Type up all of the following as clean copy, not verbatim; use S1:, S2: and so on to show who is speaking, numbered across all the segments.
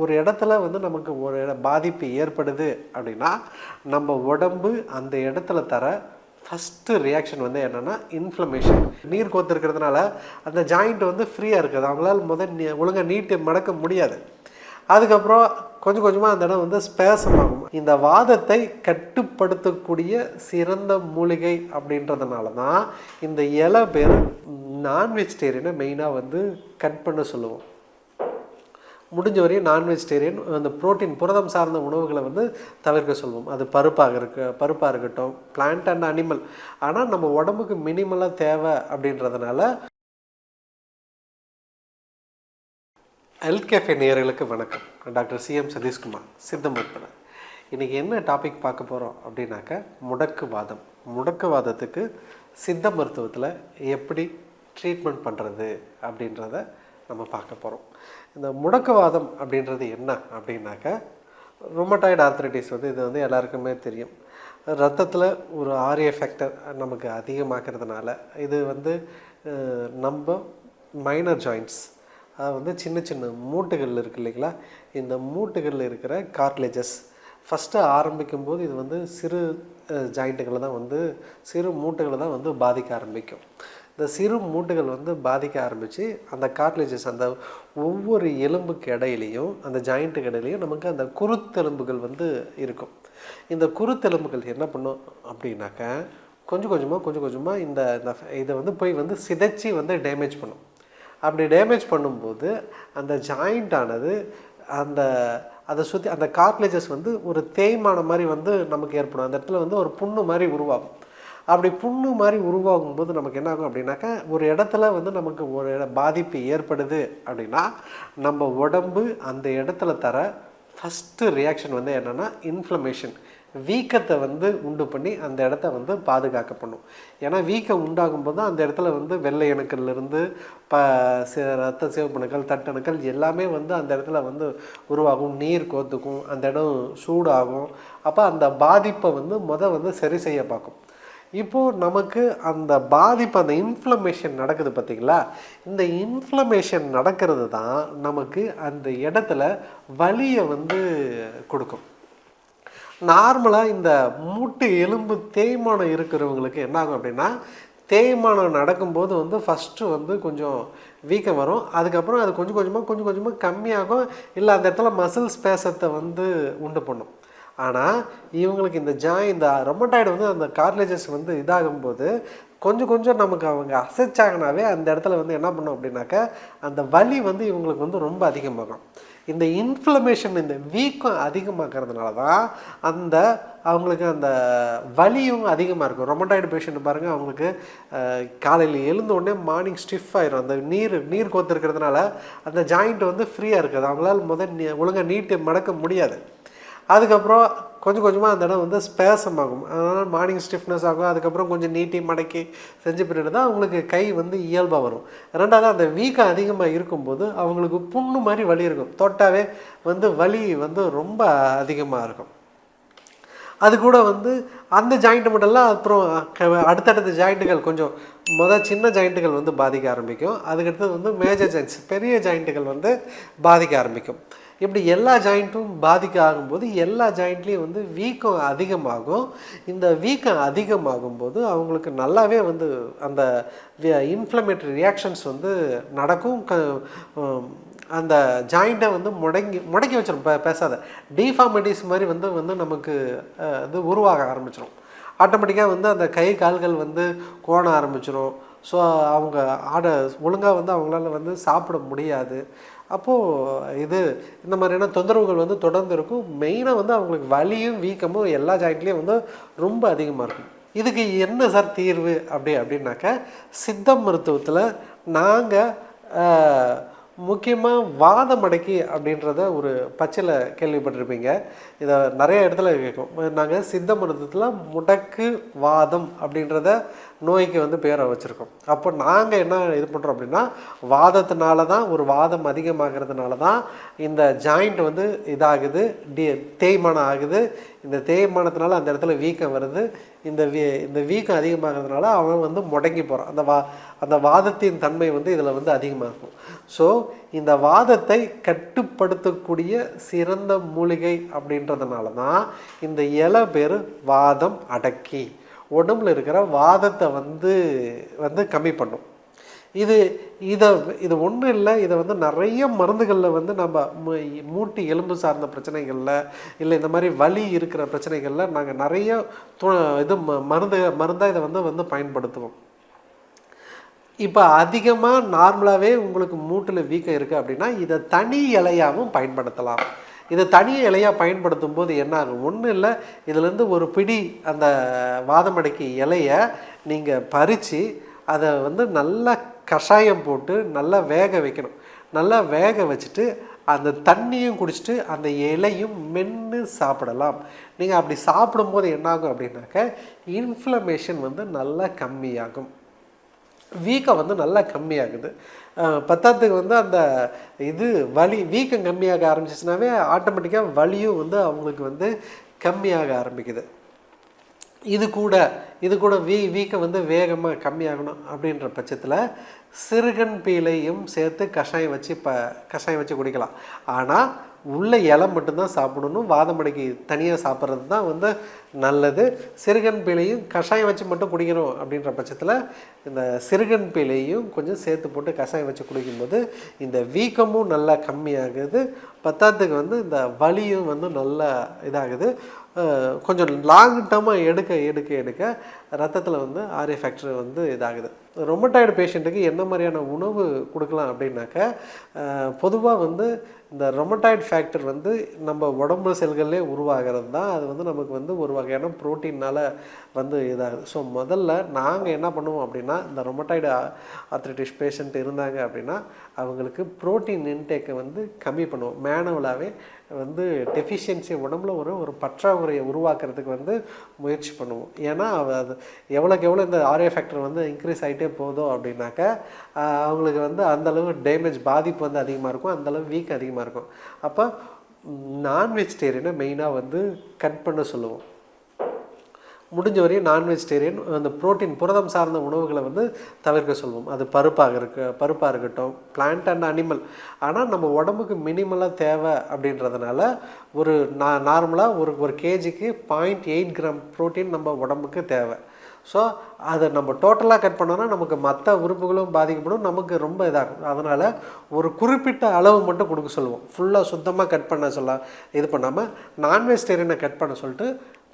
S1: ஒரு இடத்துல வந்து நமக்கு ஒரு பாதிப்பு ஏற்படுது அப்படின்னா நம்ம உடம்பு அந்த இடத்துல தர ஃபஸ்ட்டு ரியாக்ஷன் வந்து என்னென்னா இன்ஃப்ளமேஷன். நீர் கோத்துருக்கிறதுனால அந்த ஜாயிண்ட் வந்து ஃப்ரீயாக இருக்குது, அவங்களால ஒழுங்காக நீட்டு மடக்க முடியாது. அதுக்கப்புறம் கொஞ்சம் கொஞ்சமாக அந்த இடம் வந்து ஸ்பேசம் ஆகும். இந்த வாதத்தை கட்டுப்படுத்தக்கூடிய சிறந்த மூலிகை அப்படின்றதுனால தான் இந்த இலை பேர் நான்வெஜிடேரியனை மெயினாக வந்து கட் பண்ண சொல்லுவோம். முடிஞ்ச வரையும் நான்வெஜிடேரியன் அந்த புரதம் சார்ந்த உணவுகளை வந்து தவிர்க்க சொல்லுவோம். அது பருப்பாக இருக்கட்டும், பிளான்ட் அண்ட் அனிமல். ஆனால் நம்ம உடம்புக்கு மினிமலாக தேவை அப்படின்றதுனால. ஹெல்த் கேஃபே நேயர்களுக்கு வணக்கம். டாக்டர் சிஎம் சதீஷ்குமார், சித்த மருத்துவர். இன்றைக்கி என்ன டாபிக் பார்க்க போகிறோம் அப்படின்னாக்க முடக்குவாதம். முடக்குவாதத்துக்கு சித்த மருத்துவத்தில் எப்படி ட்ரீட்மெண்ட் பண்ணுறது அப்படின்றத நம்ம பார்க்க போகிறோம். இந்த முடக்குவாதம் அப்படின்றது என்ன அப்படின்னாக்க, ருமட்டாய்டு ஆர்த்ரைட்டிஸ் வந்து இது வந்து எல்லாருக்குமே தெரியும். ரத்தத்தில் ஒரு ஆரிய ஃபேக்டர் நமக்கு அதிகமாக்கிறதுனால இது வந்து நம்ம மைனர் ஜாயின்ட்ஸ், அது வந்து சின்ன சின்ன மூட்டுகள் இருக்குது இல்லைங்களா, இந்த மூட்டுகளில் இருக்கிற கார்ட்லேஜஸ் ஃபஸ்ட்டு ஆரம்பிக்கும்போது இது வந்து சிறு ஜாயிண்ட்டுகளை தான் வந்து சிறு மூட்டுகளை தான் வந்து பாதிக்க ஆரம்பிக்கும். இந்த சிறு மூட்டுகள் வந்து பாதிக்க ஆரம்பித்து அந்த கார்ட்லேஜஸ், அந்த ஒவ்வொரு எலும்புக்கு இடையிலையும் அந்த ஜாயிண்ட்டுக்கு இடையிலையும் நமக்கு அந்த குருத்தெலும்புகள் வந்து இருக்கும். இந்த குருத்தெலும்புகள் என்ன பண்ணும் அப்படின்னாக்க கொஞ்சம் கொஞ்சமாக இந்த இதை வந்து போய் வந்து சிதைச்சி வந்து டேமேஜ் பண்ணும். அப்படி டேமேஜ் பண்ணும்போது அந்த ஜாயிண்டானது அதை சுற்றி அந்த கார்ட்லேஜஸ் வந்து ஒரு தேய்மானம் மாதிரி வந்து நமக்கு ஏற்படும். அந்த இடத்துல வந்து ஒரு புண்ணு மாதிரி உருவாகும். அப்படி புண்ணு மாதிரி உருவாகும்போது நமக்கு என்ன ஆகும் அப்படின்னாக்கா, ஒரு இடத்துல வந்து நமக்கு ஒரு பாதிப்பு ஏற்படுது அப்படின்னா நம்ம உடம்பு அந்த இடத்துல தர ஃபஸ்ட்டு ரியாக்ஷன் வந்து என்னென்னா இன்ஃப்ளமேஷன், வீக்கத்தை வந்து உண்டு பண்ணி அந்த இடத்த வந்து பாதுகாக்க பண்ணும். ஏன்னா வீக்கம் உண்டாகும்போது தான் அந்த இடத்துல வந்து வெள்ளை அணுக்கள்லேருந்து ரத்த சிவப்பணுக்கள், தட்டணுக்கள் எல்லாமே வந்து அந்த இடத்துல வந்து உருவாகும், நீர் கோத்துக்கும், அந்த இடம் சூடாகும். அப்போ அந்த பாதிப்பை வந்து சரி செய்ய பார்க்கும். இப்போது நமக்கு அந்த பாதிப்பு, அந்த இன்ஃப்ளமேஷன் நடக்குது பார்த்திங்களா, இந்த இன்ஃப்ளமேஷன் நடக்கிறது தான் நமக்கு அந்த இடத்துல வலியை வந்து கொடுக்கும். நார்மலாக இந்த மூட்டு எலும்பு தேய்மானம் இருக்கிறவங்களுக்கு என்ன ஆகும் அப்படின்னா, தேய்மானம் நடக்கும்போது வந்து ஃபஸ்ட்டு வந்து கொஞ்சம் வீக்கம் வரும். அதுக்கப்புறம் அது கொஞ்சம் கொஞ்சமாக கம்மியாகும், இல்லை அந்த இடத்துல மசில் ஸ்பேசத்தை வந்து உண்டு பண்ணும். ஆனால் இவங்களுக்கு இந்த ரொமட்டாய்டு வந்து அந்த கார்ட்லேஜஸ் வந்து இதாகும்போது கொஞ்சம் நமக்கு அவங்க அசைச்சாங்கனாவே அந்த இடத்துல வந்து என்ன பண்ணும் அப்படின்னாக்கா, அந்த வலி வந்து இவங்களுக்கு வந்து ரொம்ப அதிகமாகும். இந்த இன்ஃப்ளமேஷன், இந்த வீக்கம் அதிகமாகிறதுனால தான் அவங்களுக்கு அந்த வலியும் அதிகமாக இருக்கும். ரொமட்டாய்டு பேஷண்ட் பாருங்கள், அவங்களுக்கு காலையில் எழுந்த உடனே மார்னிங் ஸ்டிஃப் ஆயிரும். அந்த நீர் கோத்துருக்கிறதுனால அந்த ஜாயிண்ட் வந்து ஃப்ரீயாக இருக்குது, அவங்களால ஒழுங்காக நீட்டு மடக்க முடியாது. அதுக்கப்புறம் கொஞ்சம் கொஞ்சமாக அந்த இடம் வந்து ஸ்பேசம் ஆகும். அதனால் மார்னிங் ஸ்டிஃப்னஸ் ஆகும். அதுக்கப்புறம் கொஞ்சம் நீட்டி மடக்கி செஞ்ச பின்னாடி தான் அவங்களுக்கு கை வந்து இயல்பாக வரும். ரெண்டாவது, அந்த வீக்கம் அதிகமாக இருக்கும்போது அவங்களுக்கு புண்ணு மாதிரி வலி இருக்கும். தொட்டாவே வந்து வலி வந்து ரொம்ப அதிகமாக இருக்கும். அது கூட வந்து அந்த ஜாயிண்ட்டு மட்டும்லாம், அப்புறம் அடுத்தடுத்த ஜாயிண்ட்டுகள் கொஞ்சம் சின்ன ஜாயிண்ட்டுகள் வந்து பாதிக்க ஆரம்பிக்கும். அதுக்கடுத்தது வந்து மேஜர் ஜாயிண்ட்ஸ், பெரிய ஜாயிண்ட்டுகள் வந்து பாதிக்க ஆரம்பிக்கும். இப்படி எல்லா ஜாயிண்ட்டும் பாதிக்க ஆகும்போது எல்லா ஜாயிண்ட்லேயும் வந்து வீக்கம் அதிகமாகும். இந்த வீக்கம் அதிகமாகும்போது அவங்களுக்கு நல்லாவே வந்து அந்த இன்ஃப்ளமேட்டரி ரியாக்ஷன்ஸ் வந்து நடக்கும். அந்த ஜாயிண்ட்டை வந்து முடக்கி வச்சிடும். பேசாத டிஃபார்மிட்டிஸ் மாதிரி வந்து நமக்கு இது உருவாக ஆரம்பிச்சிடும். ஆட்டோமேட்டிக்காக வந்து அந்த கை கால்கள் வந்து கோண ஆரம்பிச்சிடும். ஸோ அவங்க ஒழுங்காக வந்து அவங்களால வந்து சாப்பிட முடியாது. அப்போது இந்த மாதிரியான தொந்தரவுகள் வந்து தொடர்ந்து இருக்கும். மெயினாக வந்து அவங்களுக்கு வலியும் வீக்கமும் எல்லா ஜாயிண்ட்லேயும் வந்து ரொம்ப அதிகமாக இருக்கும். இதுக்கு என்ன சார் தீர்வு அப்படின்னாக்க, சித்த மருத்துவத்தில் நாங்கள் முக்கியமாக வாதமடக்கி அப்படின்றத ஒரு பச்சையில் கேள்விப்பட்டிருப்பீங்க. இதை நிறைய இடத்துல கேட்கும். நாங்கள் சித்த மருத்துவத்தில் முடக்கு வாதம் அப்படின்றத நோய்க்கு வந்து பேரை வச்சுருக்கோம். அப்போ நாங்கள் என்ன இது பண்ணுறோம் அப்படின்னா, வாதத்தினால தான், ஒரு வாதம் அதிகமாகிறதுனால தான் இந்த ஜாயிண்ட் வந்து இதாகுது, தேய்மானம் ஆகுது. இந்த தேய்மானத்தினால அந்த இடத்துல வீக்கம் வருது. இந்த வீக்கம் அதிகமாகிறதுனால அவன் வந்து முடங்கி போகிறான். அந்த வாதத்தின் தன்மை வந்து இதில் வந்து அதிகமாக இருக்கும். ஸோ இந்த வாதத்தை கட்டுப்படுத்தக்கூடிய சிறந்த மூலிகை அப்படின்றதுனால தான் இந்த இலை பேர் வாதம் அடக்கி. உடம்புல இருக்கிற வாதத்தை வந்து கம்மி பண்ணும். இது ஒன்றும் இல்லை. இதை வந்து நிறைய மருந்துகளில் வந்து நம்ம மூட்டு எலும்பு சார்ந்த பிரச்சனைகளில், இல்லை இந்த மாதிரி வலி இருக்கிற பிரச்சனைகளில் நாங்கள் நிறைய இது மருந்தாக இதை வந்து பயன்படுத்துவோம். இப்போ அதிகமாக நார்மலாகவே உங்களுக்கு மூட்டில் வீக்கம் இருக்குது அப்படின்னா இதை தனி இலையாகவும் பயன்படுத்தலாம். இதை தனி இலையாக பயன்படுத்தும் போது என்ன ஆகும்? ஒன்றும் இல்லை, இதுலேருந்து ஒரு பிடி அந்த வாதமடக்கி இலையை நீங்கள் பறித்து அதை வந்து நல்லா கஷாயம் போட்டு நல்லா வேக வைக்கணும். நல்லா வேக வச்சுட்டு அந்த தண்ணியும் குடிச்சிட்டு அந்த இலையும் மென்று சாப்பிடலாம். நீங்கள் அப்படி சாப்பிடும்போது என்னாகும் அப்படின்னாக்க இன்ஃப்ளமேஷன் வந்து நல்லா கம்மியாகும், வீக்கம் வந்து நல்லா கம்மியாகுது. பத்தாத்துக்கு வந்து அந்த வீக்கம் கம்மியாக ஆரம்பிச்சிச்சுனாவே ஆட்டோமேட்டிக்காக வலியும் வந்து அவங்களுக்கு வந்து கம்மியாக ஆரம்பிக்குது. இது கூட வீக்கம் வந்து வேகமாக கம்மியாகணும் அப்படின்ற பட்சத்தில் சிறுகன் பீலையும் சேர்த்து கஷாயம் வச்சு குடிக்கலாம். ஆனால் உள்ள இலை மட்டும்தான் சாப்பிடணும். வாதமடைக்கு தனியாக சாப்பிட்றது தான் வந்து நல்லது. சிறுகன் பீலையும் கஷாயம் வச்சு மட்டும் குடிக்கணும் அப்படின்ற பட்சத்தில் இந்த சிறுகன் பீலையும் கொஞ்சம் சேர்த்து போட்டு கஷாயம் வச்சு குடிக்கும்போது இந்த வீக்கமும் நல்லா கம்மியாகுது. பத்தாத்துக்கு வந்து இந்த வலியும் வந்து நல்லா இதாகுது. கொஞ்சம் லாங் டேர்மாக எடுக்க ரத்தத்தில் வந்து ஆர்ஏ ஃபேக்டர் வந்து இதாகுது. ரொமட்டாய்டு பேஷண்ட்டுக்கு என்ன மாதிரியான உணவு கொடுக்கலாம் அப்படின்னாக்க, பொதுவாக வந்து இந்த ரொமட்டாய்டு ஃபேக்டர் வந்து நம்ம உடம்பு செல்களே உருவாகிறது தான். அது வந்து நமக்கு வந்து ஒரு வகையான ப்ரோட்டீனால் வந்து இதாகுது. ஸோ முதல்ல நாங்கள் என்ன பண்ணுவோம் அப்படின்னா, இந்த ரொமட்டாய்டு ஆர்த்ரைட்டிஸ் பேஷண்ட் இருந்தாங்க அப்படின்னா அவங்களுக்கு ப்ரோட்டீன் இன்டேக்கை வந்து கம்மி பண்ணுவோம். மேனுவலாகவே வந்து டெஃபிஷியன்சி உடம்புல ஒரு பற்றாக்குறையை உருவாக்குறதுக்கு வந்து முயற்சி பண்ணுவோம். ஏன்னா அது எவ்வளோக்கு எவ்வளோ இந்த ஆர்ஏ ஃபேக்டர் வந்து இன்க்ரீஸ் ஆகிட்டே போதோ அப்படின்னாக்க அவங்களுக்கு வந்து அந்தளவு டேமேஜ் பாதிப்பு வந்து அதிகமாக இருக்கும், அந்தளவு வீக் அதிகமாக இருக்கும். அப்போ நான் வெஜிடேரியனை மெயினாக வந்து கட் பண்ண சொல்லுவோம். முடிஞ்ச வரையும் நான் வெஜிடேரியன் அந்த புரதம் சார்ந்த உணவுகளை வந்து தவிர்க்க சொல்லுவோம். அது பருப்பாக இருக்கட்டும், பிளான்ட் அண்ட் அனிமல். ஆனால் நம்ம உடம்புக்கு மினிமலாக தேவை அப்படின்றதுனால ஒரு நார்மலாக ஒரு கேஜிக்கு 0.8 கிராம் ப்ரோட்டீன் நம்ம உடம்புக்கு தேவை. ஸோ அதை நம்ம டோட்டலாக கட் பண்ணோன்னா நமக்கு மற்ற உறுப்புகளும் பாதிக்கப்படும், நமக்கு ரொம்ப இதாகும். அதனால் ஒரு குறிப்பிட்ட அளவு மட்டும் கொடுக்க சொல்லுவோம். ஃபுல்லாக சுத்தமாக கட் பண்ண இது பண்ணாமல் நான் வெஜிடேரியனை கட் பண்ண சொல்லிட்டு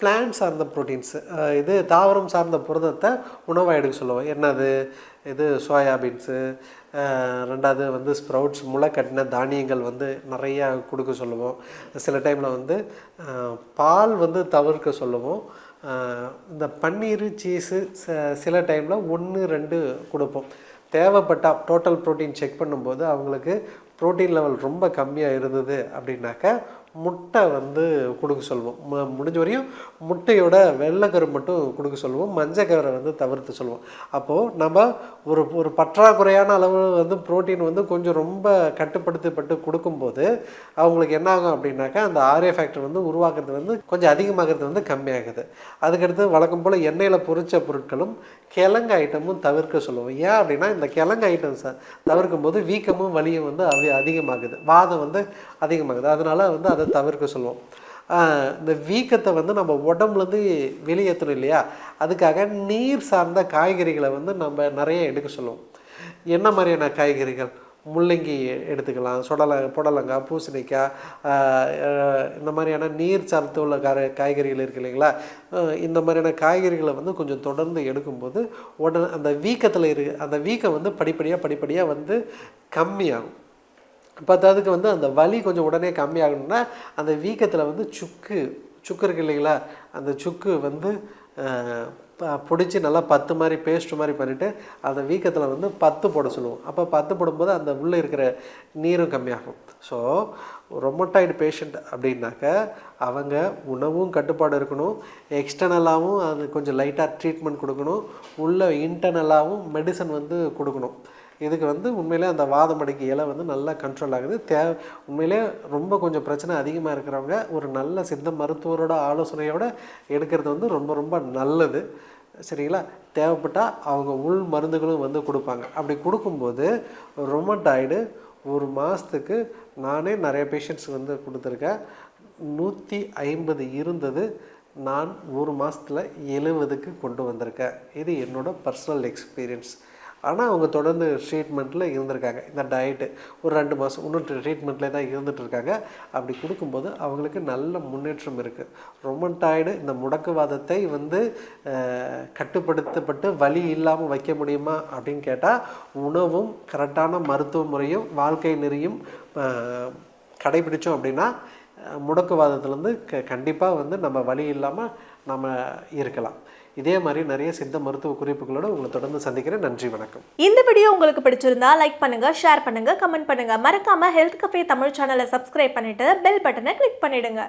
S1: பிளான்ட் சார்ந்த ப்ரோட்டீன்ஸு, தாவரம் சார்ந்த புரதத்தை உணவாக எடுக்க சொல்லுவோம். என்னது சோயாபீன்ஸு, ரெண்டாவது வந்து ஸ்ப்ரவுட்ஸ், முளைக்கட்டின தானியங்கள் வந்து நிறையா கொடுக்க சொல்லுவோம். சில டைமில் வந்து பால் வந்து தவிர்க்க சொல்லுவோம். இந்த பன்னீர், சீஸு சில டைமில் 1-2 கொடுப்போம். தேவைப்பட்டால் டோட்டல் ப்ரோட்டீன் செக் பண்ணும்போது அவங்களுக்கு ப்ரோட்டீன் லெவல் ரொம்ப கம்மியாக இருந்தது அப்படின்னாக்க முட்டை வந்து கொடுக்க சொல்லுவோம். முடிஞ்ச வரையும் முட்டையோட வெள்ளைக்கரு மட்டும் கொடுக்க சொல்லுவோம், மஞ்சக்கரை வந்து தவிர்த்து சொல்லுவோம். அப்போது நம்ம ஒரு பற்றாக்குறையான அளவு வந்து ப்ரோட்டீன் வந்து கொஞ்சம் ரொம்ப கட்டுப்படுத்தப்பட்டு கொடுக்கும்போது அவங்களுக்கு என்ன ஆகும் அப்படின்னாக்கா அந்த ஆர்ஏ ஃபேக்டர் வந்து உருவாக்குறது வந்து கொஞ்சம் அதிகமாகிறது வந்து கம்மியாகுது. அதுக்கடுத்து வழக்கம் போல் எண்ணெயில் பொரிச்ச பொருட்களும் கிழங்கு ஐட்டமும் தவிர்க்க சொல்லுவோம். ஏன் அப்படின்னா இந்த கிழங்கு ஐட்டம்ஸை தவிர்க்கும் போது வீக்கமும் வலியும் வந்து அதிகமாகுது, வாதம் வந்து அதிகமாகுது. அதனால் வந்து அதை தவிர்க்க சொல்லுவோம். இந்த வீக்கத்தை வந்து நம்ம உடம்புலேருந்து வெளியேற்றணும் இல்லையா, அதுக்காக நீர் சார்ந்த காய்கறிகளை வந்து நம்ம நிறைய எடுக்க சொல்லுவோம். என்ன மாதிரியான காய்கறிகள்? முள்ளங்கி எடுத்துக்கலாம், புடலங்காய், பூசணிக்காய், இந்த மாதிரியான நீர் சார்ந்து உள்ள காய்கறிகள் இருக்குது இல்லைங்களா. இந்த மாதிரியான காய்கறிகளை வந்து கொஞ்சம் தொடர்ந்து எடுக்கும்போது உடனே அந்த வீக்கத்தில் அந்த வீக்கம் வந்து படிப்படியாக வந்து கம்மியாகும். பத்தாவதுக்கு வந்து அந்த வலி கொஞ்சம் உடனே கம்மியாகணும்னா அந்த வீக்கத்தில் வந்து சுக்கு இருக்கு இல்லைங்களா, அந்த சுக்கு வந்து பிடிச்சி நல்லா பத்து மாதிரி பேஸ்ட் மாதிரி பண்ணிவிட்டு அந்த வீக்கத்தில் வந்து 10 போட சொல்லுவோம். அப்போ 10 போடும்போது அந்த உள்ளே இருக்கிற நீரும் கம்மியாகும். ஸோ ரொமட்டாய்டு பேஷண்ட் அப்படின்னாக்க அவங்க உணவும் கட்டுப்பாடு இருக்கணும், எக்ஸ்டர்னலாகவும் அது கொஞ்சம் லைட்டாக ட்ரீட்மெண்ட் கொடுக்கணும், உள்ள இன்டர்னலாகவும் மெடிசன் வந்து கொடுக்கணும். இதுக்கு வந்து உண்மையிலே அந்த வாதமடைக்கு இலை வந்து நல்லா கண்ட்ரோல் ஆகுது. உண்மையிலே ரொம்ப கொஞ்சம் பிரச்சனை அதிகமாக இருக்கிறவங்க ஒரு நல்ல சித்த மருத்துவரோட ஆலோசனையோடு எடுக்கிறது வந்து ரொம்ப ரொம்ப நல்லது. சரிங்களா? தேவைப்பட்டால் அவங்க உள் மருந்துகளும் வந்து கொடுப்பாங்க. அப்படி கொடுக்கும்போது ரொமட்டாய்டு ஒரு மாதத்துக்கு நானே நிறைய பேஷண்ட்ஸ் வந்து கொடுத்துருக்கேன். 150 இருந்தது, நான் ஒரு மாதத்தில் 70க்கு கொண்டு வந்திருக்கேன். இது என்னோடய பர்சனல் எக்ஸ்பீரியன்ஸ். ஆனால் அவங்க தொடர்ந்து ட்ரீட்மெண்ட்டில் இருந்திருக்காங்க. இந்த டயட்டு ஒரு 2 மாதம் இன்னும் ட்ரீட்மெண்ட்டில் தான் இருந்துகிட்ருக்காங்க. அப்படி கொடுக்கும்போது அவங்களுக்கு நல்ல முன்னேற்றம் இருக்குது. ரொமட்டாய்டு இந்த முடக்குவாதத்தை வந்து கட்டுப்படுத்தப்பட்டு வலி இல்லாமல் வைக்க முடியுமா அப்படின்னு கேட்டால், உணவும் கரெக்டான மருத்துவ முறையும் வாழ்க்கை நெறியும் கடைபிடித்தோம் அப்படின்னா முடக்குவாதத்துலேருந்து கண்டிப்பாக வந்து நம்ம வலி இல்லாமல் நம்ம இருக்கலாம். இதே மாதிரி நிறைய சித்த மருத்துவ குறிப்புகளோடு உங்களை தொடர்ந்து சந்திக்கிறேன். நன்றி, வணக்கம்.
S2: இந்த வீடியோ உங்களுக்கு பிடிச்சிருந்தா லைக் பண்ணுங்க, ஷேர் பண்ணுங்க, கமெண்ட் பண்ணுங்க. மறக்காம ஹெல்த் கஃபே தமிழ் சேனலை சப்ஸ்கிரைப் பண்ணிட்டு பெல் பட்டனை கிளிக் பண்ணிடுங்க.